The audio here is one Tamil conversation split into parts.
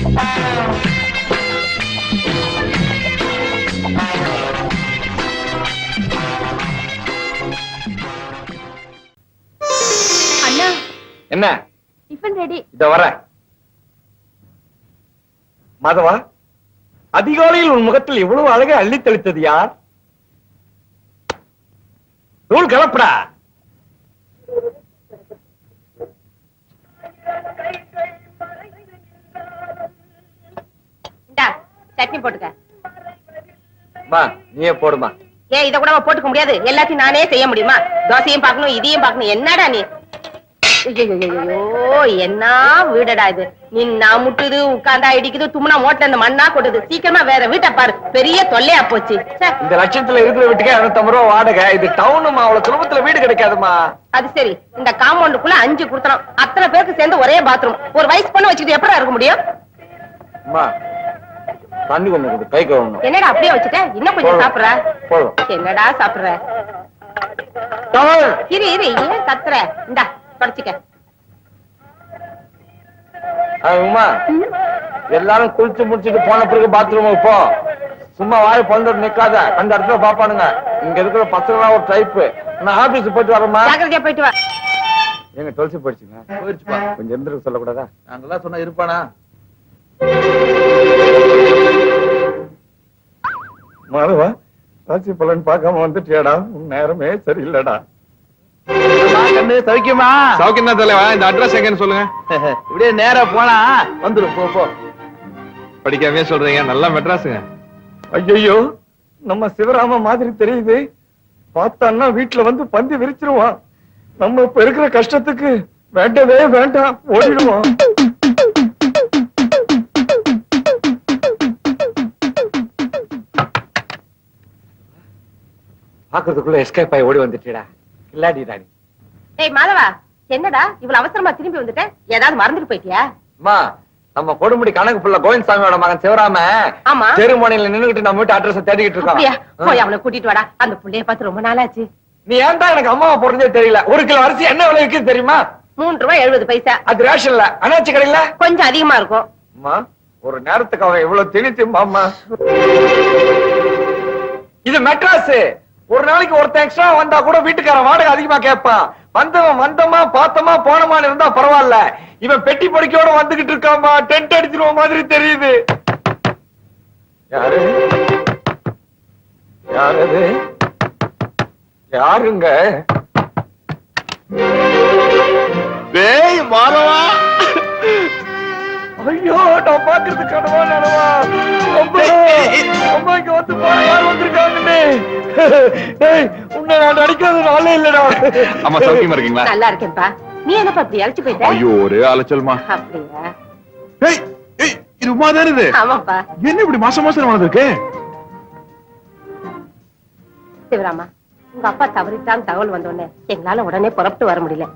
அண்ணா என்ன டிஃபன் ரெடி. இத வர மாதவா, அதிகாலையில் உன் முகத்தில் எவ்வளவு அழகை அள்ளி தெளித்தது யார்? நூல் கலப்படா. சட்னி போட்டுக்க. நீயே போடுமா. ஏன் இத கூட போட்டுக்க முடியாது? எல்லாத்தையும் நானே செய்ய முடியுமா? தோசையும் பார்க்கணும், இதையும் பார்க்கணும். என்னடா நீ? ஐயோ, என்ன வீடடா இது? நின்னா முட்டுது, உட்கார்ந்தா இடிக்குது, தும்னா மோட்டல இந்த மண்ணா கொட்டுது. சீக்கிரமா வேற வீட்டை பாரு, பெரிய தொல்லையா போச்சு. இந்த லட்சத்துல இருக்கிற வீட்டுக்கே 250 ரூபா வாடகை. இது டவுனுமா, அவ்வளவு சுலபத்துல வீடு கிடைக்காதுமா. அது சரி, இந்த காம்பவுண்டுக்குள்ள 5 கொடுத்தோம். அத்தனை பேருக்கு சேர்ந்து ஒரே பாத்ரூம். ஒரு வயசு பொண்ணு வச்சுக்கிட்டு எப்படி இருக்க முடியும்? தண்ணி கொண்டு கை கழுவணும். என்னடா அப்படியே வச்சுட்ட? இன்னும் கொஞ்சம் சாப்பிடுற? என்னடா சாப்பிடுற? இரு இரு, ஏன் கத்துற? இந்தா தொடச்சிக்க. எல்லாரும் குளிச்சு முடிச்சுட்டு போன பிறகு பாத்ரூமுக்கு போ. சும்மா வாய் பந்துட்டு நிக்காத, அந்த இடத்துல பாப்பானுங்க. இங்க இருக்கிற பசங்க ஒரு டைப்பு. நான் ஆபீஸ் போயிட்டு வரேம்மா. ஜாக்கிரதையா போயிட்டு வா. எங்க தொலைச்சு போயிடுச்சுங்க. போயிடுச்சுப்பா. கொஞ்சம் இருந்துருக்கு சொல்லக்கூடாதா? நாங்கெல்லாம் சொன்னா இருப்பானா? மாதவா, ராசி பலன் பார்க்காம வந்துட்டியாடா? நேரமே சரியில்லடா. சௌக்கியமா? சௌக்கியம் தான் தலைவா. இந்த அட்ரஸ் எங்கன்னு சொல்லுங்க. இப்படியே நேரா போனா வந்துடும். போ போ. படிக்காமே சொல்றீங்க, நல்லா மெட்ராஸுங்க. ஐயோ, நம்ம சிவராம மாதிரி தெரியுது. பார்த்தான்னா வீட்டுல வந்து பந்தி விரிச்சிருவான். நம்ம இப்ப இருக்கிற கஷ்டத்துக்கு வேண்டவே வேண்டாம், ஓடிடுவோம். பாக்குறதுக்குள்ள எஸ்கேப் ஆகி ஓடி வந்துட்டா. இல்லாடி ராணி. ஏய் மாதவா, என்னடா இவ்வளவு அவசரமா திரும்பி வந்துட்ட? ஏதாவது மறந்துட்டு போயிட்டியா? அம்மா, நம்ம கொடுமுடி கணக்கு புள்ள கோவிந்தசாமியோட மகன் சிவராம செருமோனியில நின்னுகிட்டு நம்ம வீட்டு அட்ரஸ் தேடிக்கிட்டு இருக்கான். போய் அவனை கூட்டிட்டு வாடா. அந்த புள்ளைய பார்த்து ரொம்ப நாளாச்சு. நீ ஏன்டா எனக்கு அம்மாவை போறதே தெரியல? 1 கிலோ அரிசி என்ன விலை விற்குது தெரியுமா? 3 ரூபாய் 70 பைசா. அது ரேஷன்ல, அனாச்சி கடையில கொஞ்சம் அதிகமா இருக்கும். அம்மா, ஒரு நேரத்துக்கு அவன் எவ்வளவு திணித்தும்மா. இது மெட்ராஸ். ஒரு நாளைக்கு ஒருத்தன் எக்ஸ்ட்ரா வந்தா கூட வீட்டுக்காரன் வாடகை அதிகமா கேட்பான். வந்தவன் வந்தமா பார்த்தமா போனமான்னு இருந்தா பரவாயில்ல. இவன் பெட்டி படிக்கையோட வந்துகிட்டு இருக்காமா. டென்ட் அடிச்சிருவ மாதிரி தெரியுது. யாரு யாரு யாருங்க? டேய் மாதவா. ஐயோ, நான் பாக்குறது கனவா நனவா? அம்மா இங்க வந்து போன யார் வந்திருக்காங்கன்னு. உன்னை நான் நடிக்காத நாளே இல்லடா. அம்மா சௌக்கியமா இருக்கீங்களா? நல்லா இருக்கேன்பா. நீ என்னப்பா இப்படி அழைச்சு போயிட்ட? ஐயோ, ஒரே அலைச்சல்மா. அப்படியா? ஏய் ஏய், இது உமா தானே இது? ஆமாப்பா. என்ன இப்படி மாசம் மாசம் வளர்ந்துருக்கு? சிவராமா, உங்க அப்பா தவறிட்டான்னு தகவல் வந்தோடனே எங்களால உடனே புறப்பட்டு வர முடியல.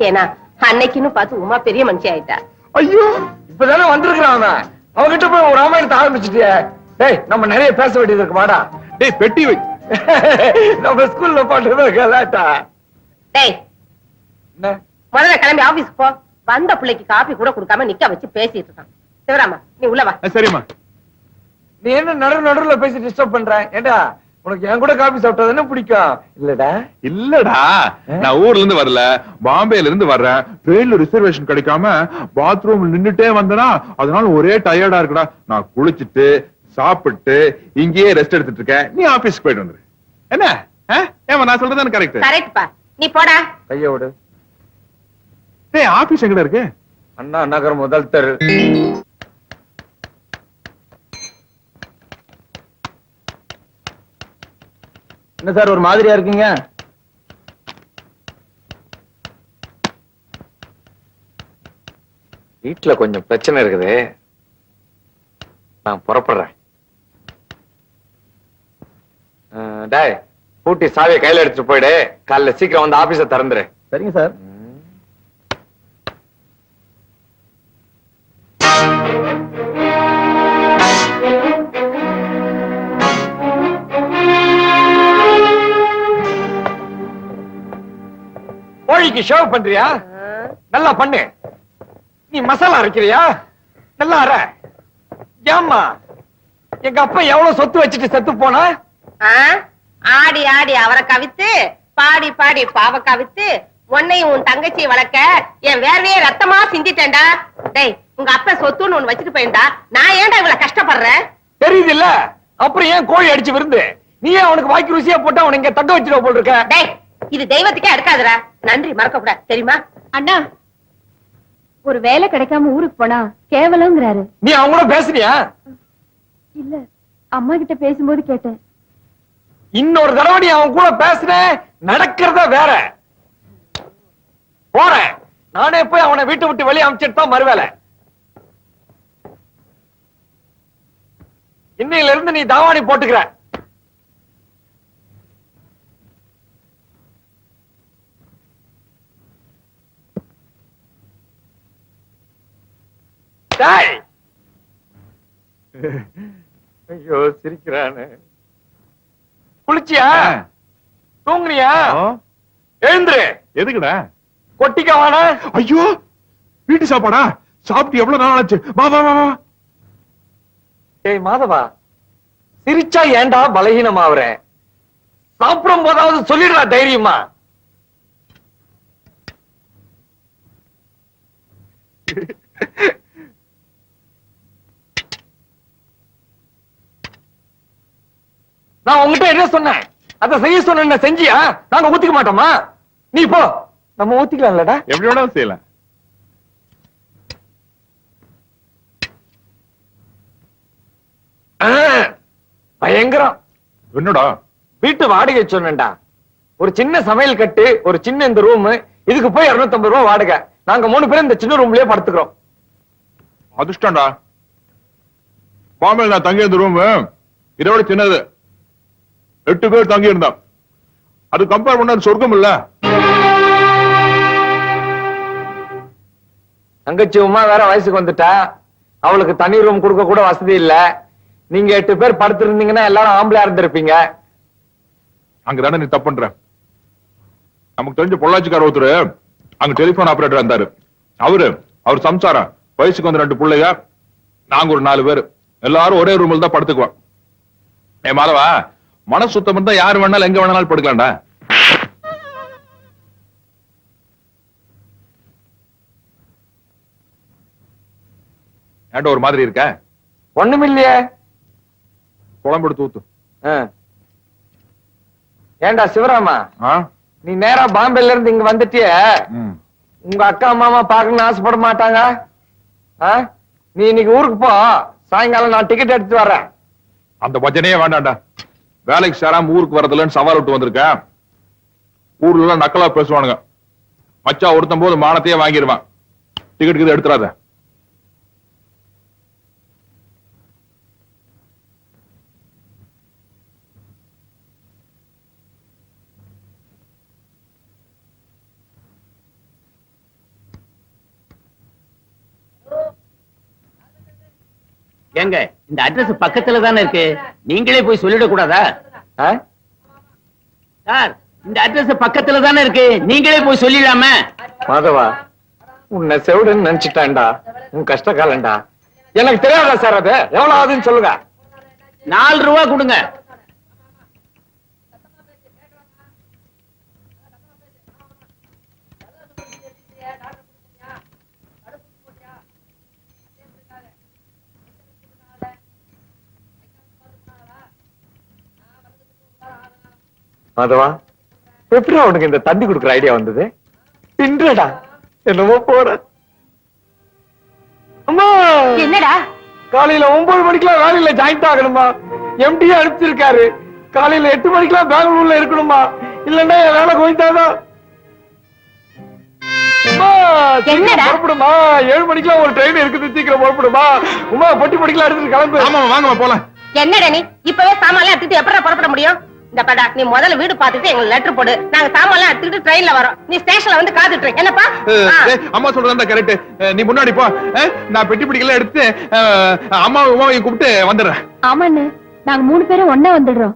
ஏன்னா அன்னைக்குன்னு பார்த்து உமா பெரிய மனுஷி ஆயிட்டா. ஐயோ, இப்பதானே வந்திருக்கிறான் அவன். அவகிட்ட போய் ஒரு ராமாயணத்தை ஆரம்பிச்சுட்டிய. டேய், நம்ம நிறைய பேச வேண்டியது இருக்கு. வாடா. டேய், பெட்டி வை. நம்ம ஸ்கூல்ல பாட்டுதான் கலாட்டா. டேய், முதல்ல கிளம்பி ஆபீஸ்க்கு போ. வந்த பிள்ளைக்கு காபி கூட கொடுக்காம நிக்க வச்சு பேசிட்டு இருக்கான். சிவராமா, நீ உள்ள வா. சரிம்மா. நீ என்ன நடுவுல பேசி டிஸ்டர்ப் பண்ற? ஏண்டா, உனக்கு என் கூட காபி சாப்பிட்டா பிடிக்கும் இல்லடா? இல்லடா, நான் ஊர்ல இருந்து வரல, பாம்பேல இருந்து வர்றேன். ட்ரெயின்ல ரிசர்வேஷன் கிடைக்காம பாத்ரூம் நின்னுட்டே வந்தனா, அதனால ஒரே டயர்டா இருக்குடா. நான் குளிச்சுட்டு சாப்பிட்டு இங்கேயே ரெஸ்ட் எடுத்துட்டு இருக்கேன். நீ ஆபீஸ்க்கு போயிட்டு வந்துரு. என்ன? ஏமா நான் சொல்றதுதானே கரெக்ட்? கரெக்ட்பா. நீ போடா. கைய விடு. டேய், ஆபீஸ் எங்கடா இருக்கு? அண்ணா நகர் முதல் தெரு. என்ன சார் ஒரு மாதிரியா இருக்கீங்க? வீட்டுல கொஞ்சம் பிரச்சனை இருக்குது. நான் புறப்படுறேன். டேய், பூட்டி சாவியை கையில எடுத்துட்டு போயிடு. காலைல சீக்கிரம் வந்து ஆபீஸ திறந்துரு. சரிங்க சார். கோழிக்கு ஷேவ் பண்றியா? நல்லா பண்ணு. நீ மசாலா அரைக்கிறியா? நல்லா அரை. ஏம்மா எங்க அப்பா எவ்வளவு சொத்து வச்சுட்டு செத்து போனா? ஆ? ஆடி ஆடி அவரை கவித்து பாடி பாடி பாவ கவித்து உன்னையும் உன் தங்கச்சியை வளர்க்க என் வேர்வையே ரத்தமா சிந்திட்டேன்டா. டேய், உங்க அப்பா சொத்துன்னு ஒண்ணு வச்சுட்டு போயிருந்தா நான் ஏன்டா இவ்வளவு கஷ்டப்படுறேன்? தெரியுது இல்ல, அப்புறம் ஏன் கோழி அடிச்சு விருந்து? நீ ஏன் அவனுக்கு வாய்க்கு ருசியா போட்டு அவனை இங்க தக்க வச்சிருவ போல் இருக்க? டேய், இது தெய்வத்துக்கே எடுக்காதுடா. நன்றி மறக்க கூடாது, தெரியுமா? அண்ணா, ஒரு வேலை கிடைக்காம ஊருக்கு போனா கேவலங்கிறாரு. நீ அவங்க கூட பேசுறியா? இல்ல, அம்மா கிட்ட பேசும்போது கேட்டேன். இன்னொரு தடவை நீ அவன் கூட பேசுன நடக்கிறத வேற. போறேன் நானே போய் அவனை வீட்டை விட்டு வெளியே அனுப்பிச்சிட்டு தான் மறுவேலை. இன்னையில இருந்து நீ தாவாணி போட்டுக்கிற. டேய். ஐயோ சிரிக்கிறானு. குளிச்சியா? தூங்குனியா? எழுந்துரு. எதுக்குடா? கொட்டிக்கவான. ஐயோ, வீட்டு சாப்பாடா? சாப்பிட்டு எவ்வளவு நாள் ஆச்சு? வா வா வா வா. ஏய் மாதவா, சிரிச்சா ஏன்டா பலகீனமாவற? சாப்பிடும் போதாவது சொல்லிடுறா தைரியமா. நான் உங்ககிட்ட என்ன சொன்னேன்? அத செய்ய சொன்ன செஞ்சியா? நாங்க ஊத்திக்க மாட்டோமா? நீ போ, நம்ம ஊத்திக்கலாம்லடா. எப்படி வேணாலும் செய்யலாம். பயங்கரம். என்னடா? வீட்டு வாடகை சொன்னேன்டா. ஒரு சின்ன சமையல் கட்டு, ஒரு சின்ன இந்த ரூம், இதுக்கு போய் 250 ரூபாய் வாடகை. நாங்க 3 பேரும் இந்த சின்ன ரூம்லயே படுத்துக்கிறோம். அதிர்ஷ்டம்டா. பாம்பேல நான் தங்கி இருந்த ரூம் இதை விட சின்னது. 8 பேர் தங்கி இருந்தான். அது கம்பேர் பண்ண சொர்க்கம் இல்ல. தங்கச்சி உமா வேற வயசுக்கு வந்துட்டா. அவளுக்கு தனி ரூம் கொடுக்க கூட வசதி இல்ல. நீங்க 8 பேர் படுத்திருந்தீங்கன்னா எல்லாரும் ஆம்பளையா இருந்திருப்பீங்க. அங்கதானே நீ தப்பு பண்ற. நமக்கு தெரிஞ்ச பொள்ளாச்சிக்கார ஒருத்தர் அங்க டெலிபோன் ஆபரேட்டர் இருந்தாரு. அவர் சம்சாரம், வயசுக்கு வந்து 2 பிள்ளைங்க, நாங்க ஒரு 4 பேர், எல்லாரும் ஒரே ரூம்ல தான் படுத்துக்குவோம். ஏ மாதவா, மனசு சுத்தம் இருந்தா யாரு வேணாலும் எங்க வேணாலும் படுக்கலாம்டா. ஏன்டா ஒரு மாதிரி இருக்க? ஒண்ணுமில்லையே. குழம்பு எடுத்து ஊத்து. ஏண்டா சிவராமா, நீ நேரா பாம்பேல இருந்து இங்க வந்துட்டிய, உங்க அக்கா மாமா பாக்கணும்னு ஆசைப்பட மாட்டாங்க? நீ இன்னைக்கு ஊருக்கு போ, சாயங்காலம் நான் டிக்கெட் எடுத்து வர்றேன். அந்த பஜனையே வேண்டாம்டா. வேலைக்கு சேராம ஊருக்கு வரதுலன்னு சவால் விட்டு வந்திருக்கேன். ஊர்ல எல்லாம் நக்கலா பேசுவானுங்க. மச்சா ஒருத்தம் போது மானத்தையே வாங்கிடுவான். டிக்கெட் எடுத்துறாத. ஏங்க, இந்த அட்ரஸ் பக்கத்துல தானே இருக்கு, நீங்களே போய் சொல்லிட கூடாதா? சார், இந்த அட்ரஸ் பக்கத்துல தானே இருக்கு, நீங்களே போய் சொல்லிடலாமே. மாதவா, உன்னை செவிடுன்னு நினைச்சிட்டான்டா. உன் கஷ்ட காலண்டா. எனக்கு தெரியாதா சார்? அது எவ்வளவு ஆகுதுன்னு சொல்லுங்க. 4 ரூபா கொடுங்க. மாதவா, எப்படி அவனுக்கு இந்த தண்ணி குடுக்குற ஐடியா வந்தது? தின்றடா, என்னமோ போற. அம்மா, என்னடா? காலையில 9 மணிக்கெல்லாம் வேலையில ஜாயிண்ட் ஆகணுமா? எம்டி அனுப்பிச்சிருக்காரு. காலையில 8 மணிக்கெல்லாம் பெங்களூர்ல இருக்கணுமா? இல்லன்னா என் வேலை கோயிந்தாதான். என்னடா? புறப்படுமா, 7 மணிக்கெல்லாம் ஒரு ட்ரெயின் இருக்குது, சீக்கிரம் புறப்படுமா. உமா, பொட்டி பொடிக்கலாம் எடுத்துட்டு கிளம்பு. ஆமா வாங்க போலாம். என்னடா நீ இப்பவே சாமான்லாம் எடுத்துட்டு எப்படா புறப்பட முடியும்? இந்த படா, நீ முதல்ல வீடு பார்த்துட்டு எங்களுக்கு லெட்டர் போடு. நாங்க சாமான்லாம் எடுத்துட்டு ட்ரெயின்ல வரோம். நீ ஸ்டேஷன்ல வந்து காத்துட்டு இரு. என்னப்பா? அம்மா சொல்றதா கரெக்ட். நீ முன்னாடி போ. நான் பெட்டி பிடிக்கல எடுத்து அம்மாவையும் கூப்பிட்டு வந்துடுறேன். ஆமாண்ணே, நாங்க 3 பேரும் ஒண்ணா வந்துடுறோம்.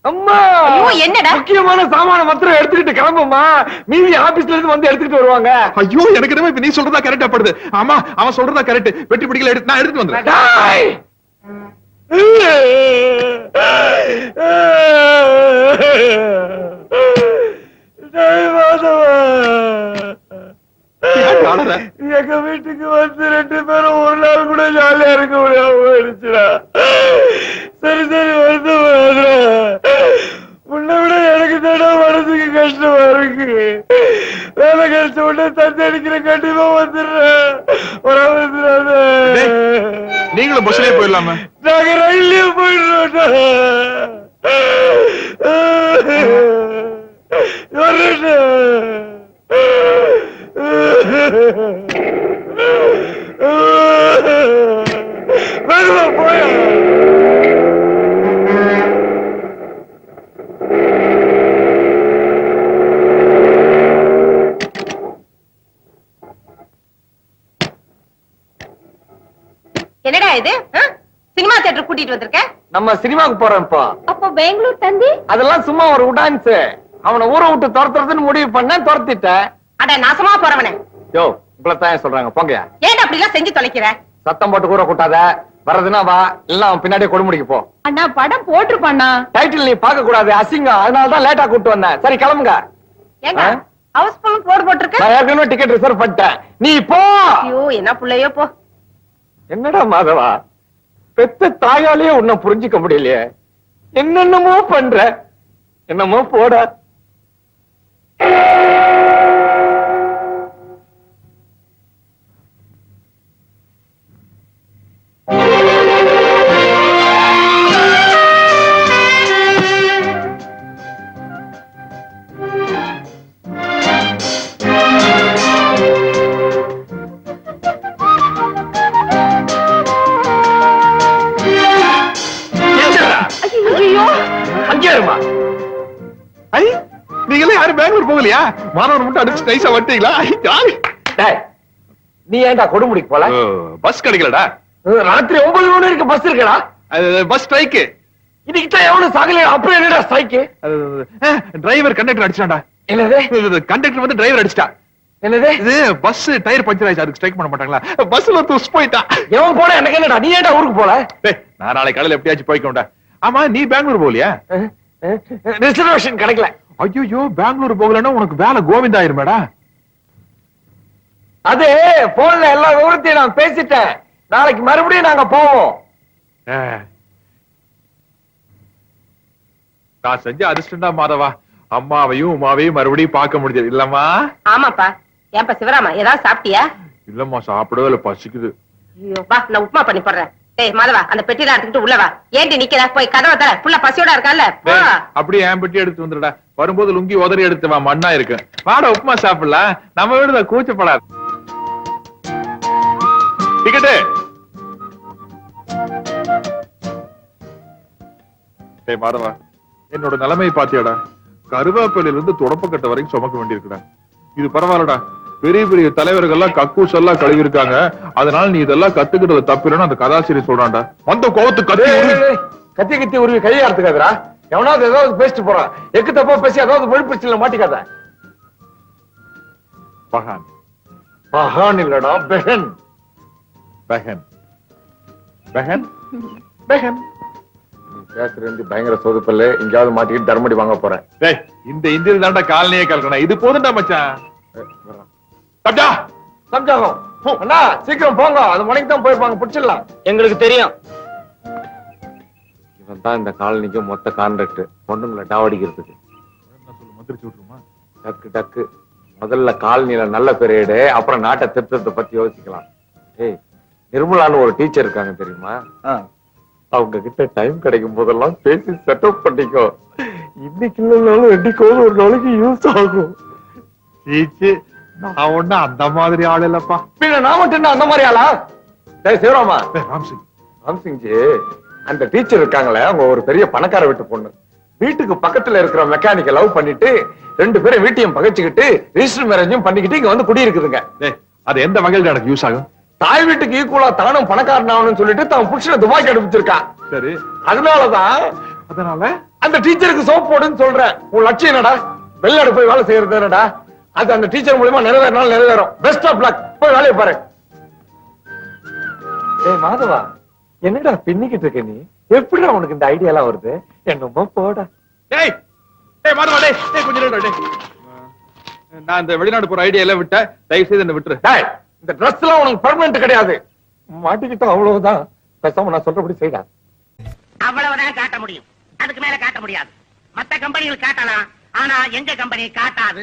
அம்மா ஐயோ, என்னடா? முக்கியமான சாமான மாத்திரம் எடுத்துக்கிட்டு கிளம்புமா, மீதி ஆபீஸ்ல இருந்து வந்து எடுத்துக்கிட்டு வருவாங்க. ஐயோ எனக்கு என்னமோ இப்ப நீ சொல்றதா கரெக்டா படுது. ஆமா அவன் சொல்றதா கரெக்ட். வெட்டி பிடிக்கல நான் எடுத்துட்டு வந்துடுறேன். டேய்! டேய் மாதவா, ஏன் அழற? எங்க வீட்டுக்கு வந்து 2 பேரும் ஒரு நாள் கூட ஜாலியா இருக்க முடியாம போயிடுச்சுடா. சரி சரி வந்து உன்னை விட எனக்கு தானே மனசுக்கு கஷ்டமா இருக்கு. வேலை கிடைச்ச உடனே தந்தை அடிக்கிற கண்டிப்பா வந்துடுறேன். டேய், நீங்களும் பஸ்லயே போயிடலாமா? நாங்க ரயில்லயே போயிடுறோம். போய என்னடா இது? சினிமா தியேட்டர் கூட்டிட்டு வந்திருக்க? நம்ம சினிமாக்கு போறோம்ப்பா. அப்போ பெங்களூர் தந்தி அதெல்லாம் சும்மா ஒரு உடான்ஸ். அவனை ஊரை விட்டு துரத்துறதுன்னு முடிவு பண்ண துரத்திட்டேன். அட நாசமா போறவனே, யோ உங்களைத்தான் சொல்றாங்க போங்க. ஏன் அப்படி எல்லாம் செஞ்சு தொலைக்கிற? சத்தம் போட்டு கூற கூட்டாத. வர்றதுன்னா வா, இல்ல அவன் பின்னாடியே கொடுமுடிக்கு போ. அண்ணா படம் போட்டிருப்பாண்ணா. டைட்டில் நீ பார்க்க கூடாது, அசிங்கம். அதனாலதான் லேட்டா கூட்டு வந்தேன். சரி கிளம்புங்க. ஏண்டா ஆ? ஹவுஸ்ஃபுல் போர்டு போட்டிருக்க? நான் ஏற்கனவே டிக்கெட் ரிசர்வ் பண்ணிட்டேன். நீ போ. ஐயோ என்ன புள்ளையோ போ. என்னடா மாதவா, பெத்த தாயாலேயே உன்னை புரிஞ்சுக்க முடியலையே. என்னென்னமோ பண்ற. என்னமோ போட. ஐ நீங்களே யாரும் பெங்களூர் போகலையா? மாணவர் மட்டும் அடிச்சு நைஸா வட்டீங்களா? ஜாலி. டேய், நீ ஏன்டா கொடுமுடிக்கு போல? பஸ் கிடைக்கலடா. ராத்திரி 9 மணி வரைக்கும் பஸ் இருக்கடா. Bus strike. இன்னைக்கு தான் எவனும் சாகலையா? அப்புறம் என்னடா ஸ்ட்ரைக்? Driver conductor அடிச்சான்டா. என்னது? கண்டக்டர் வந்து டிரைவர் அடிச்சிட்டா. என்னது? இது பஸ் டயர் பஞ்சர் ஆயிடுச்சு. அதுக்கு ஸ்ட்ரைக் பண்ண மாட்டாங்களா? பஸ்ல துஸ் போயிட்டா. எவன் போட எனக்கு என்னடா? நீ ஏன்டா ஊருக்கு போல? டேய், நான் நாளைக்கு காலையில எப்படியாச்சும் போய்க்கோண்டா. ஆமா நீ பெங்களூர் போகலையா? ரிசர்வேஷன் கிடைக்கல. ஐயோ பெங்களூர் போகலன்னா உனக்கு வேலை கோவிந்தா ஆயிருமேடா. அது போன்ல எல்லா விவரத்தையும் நான் பேசிட்டேன். நாளைக்கு மறுபடியும் நாங்க போவோம். நான் செஞ்ச அதிர்ஷ்டம்டா மாதவா. அம்மாவையும் உமாவையும் மறுபடியும் பார்க்க முடியாது இல்லம்மா? ஆமாப்பா. ஏன்பா சிவராமா ஏதாவது சாப்பிட்டியா? இல்லம்மா சாப்பிடவே இல்ல, பசிக்குது. ஐயோ வா, நான் உப்புமா பண்ணி போடுறேன். டேய் மாதவா, அந்த பெட்டியில எடுத்துக்கிட்டு உள்ள வா. ஏண்டி நிக்கிற? போய் கதவை தர. புள்ள பசியோட இருக்கான்ல. போ. அப்படியே என் பெட்டி எடுத்து வந்துடுடா. வரும்போது லுங்கி உதறி எடுத்து வா, மண்ணா இருக்கு. வாடா உப்புமா சாப்பிடலாம். நம்ம வீடுதான், கூச்சப்படாது. டிக்கெட்டு. டேய் மாதவா, என்னோட நிலைமை பாத்தியாடா? கருவேப்பிலையில இருந்து தொடப்பக்கட்ட வரைக்கும் சுமக்க வேண்டியிருக்குடா. இது பரவாயில்லடா. பெரிய பெரிய தலைவர்கள்லாம் கக்கூஸ் எல்லாம் கழுவி இருக்காங்க. அதனால நீ இதெல்லாம் கத்துக்கிட்டது தப்பில்லைன்னு அந்த கதாசிரியர் சொல்றான்டா. வந்த கோவத்து கத்தி கத்தி கத்தி உருவி கையை அறுத்துக்காதரா. எவனாவது ஏதாவது பேசிட்டு போறான். எக்கு தப்பா பேசி ஏதாவது விழுப்பிச்சில மாட்டிக்காத. பகான். பகான் இல்லடா, பெஹன். பெஹன். பெஹன். பெஹன். பேசுறது பயங்கர சொதுப்பல்ல. எங்கேயாவது மாட்டிக்கிட்டு தர்மடி வாங்க போறேன். டேய், இந்த இந்தியில தான்டா காலனியே கலக்கணும். இது போதும்டா மச்சான். சப்ஜா சம்ஜாகம். அண்ணா சீக்கிரம் போங்க. அது மணிக்கு தான் போயிருப்பாங்க. பிடிச்சிடலாம். எங்களுக்கு தெரியும். இவன் தான் இந்த காலனிக்கு மொத்த கான்ட்ராக்டர். பொண்ணுங்களை டாவடிக்கிறதுக்கு. மந்திரிச்சு விட்டுருமா? டக்கு டக்கு. முதல்ல காலனியில நல்ல பெரியடு, அப்புறம் நாட்டை திருத்தத்தை பத்தி யோசிக்கலாம். ஏய், நிர்மலான்னு ஒரு டீச்சர் இருக்காங்க தெரியுமா? அவங்க கிட்ட டைம் கிடைக்கும் போதெல்லாம் பேசி செட்டப் பண்ணிக்கோ. இன்னைக்கு இல்லைனாலும் என்னைக்கோது ஒரு நாளைக்கு யூஸ் ஆகும். சீச்சு, நான் ஒண்ணு அந்த மாதிரி ஆள் இல்லப்பா. பின்ன நான் மட்டும் அந்த மாதிரி ஆளா? டேய் சிவராமா. ராம்சிங். ராம்சிங்ஜி, அந்த டீச்சர் இருக்காங்களே, அவங்க ஒரு பெரிய பணக்கார வீட்டு பொண்ணு. வீட்டுக்கு பக்கத்துல இருக்கிற மெக்கானிக்க லவ் பண்ணிட்டு 2 பேரும் வீட்டையும் பகைச்சுக்கிட்டு ரிஜிஸ்டர் மேரேஜும் பண்ணிக்கிட்டு இங்க வந்து குடியிருக்குதுங்க. அது எந்த வகையில் எனக்கு யூஸ் ஆகும்? தாய் வீட்டுக்கு ஈக்குவலா தானும் பணக்காரன் ஆகணும்னு சொல்லிட்டு தான் புருஷனை துபாய்க்கு அனுப்பிச்சிருக்கான். சரி, அதனாலதான் அதனால அந்த டீச்சருக்கு சோப் போடுன்னு சொல்றேன். உன் லட்சியம் என்னடா? வெளிநாடு போய் வேலை செய்யறது என்னடா? அது அந்த டீச்சர் மூலமா நிறைவேறினாலும் நிறைவேறும். Best of luck. போய் வேலையை பாரு. ஏய் மாதவா, என்னடா பின்னிக்கிட்டு இருக்க நீ? எப்படிடா உனக்கு இந்த ஐடியா எல்லாம் வருது? என்னமோ போடா. டேய் டேய் மாதவா, டேய் கொஞ்சம் நில்லுடா, டேய். நான் இந்த வெளிநாடு போற ஐடியா எல்லாம் விட்டேன், தயவு செய்து என்ன விட்டுரு. டேய், இந்த Dress எல்லாம் உனக்கு பெர்மனன்ட் கிடையாது. மாட்டிக்கிட்டா அவ்வளவுதான். பேசாம நான் சொல்றபடி செய்டா. அவ்வளவுதான் காட்ட முடியும், அதுக்கு மேல காட்ட முடியாது. மத்த கம்பெனிகள் காட்டலாம், ஆனா எங்க கம்பெனி காட்டாது.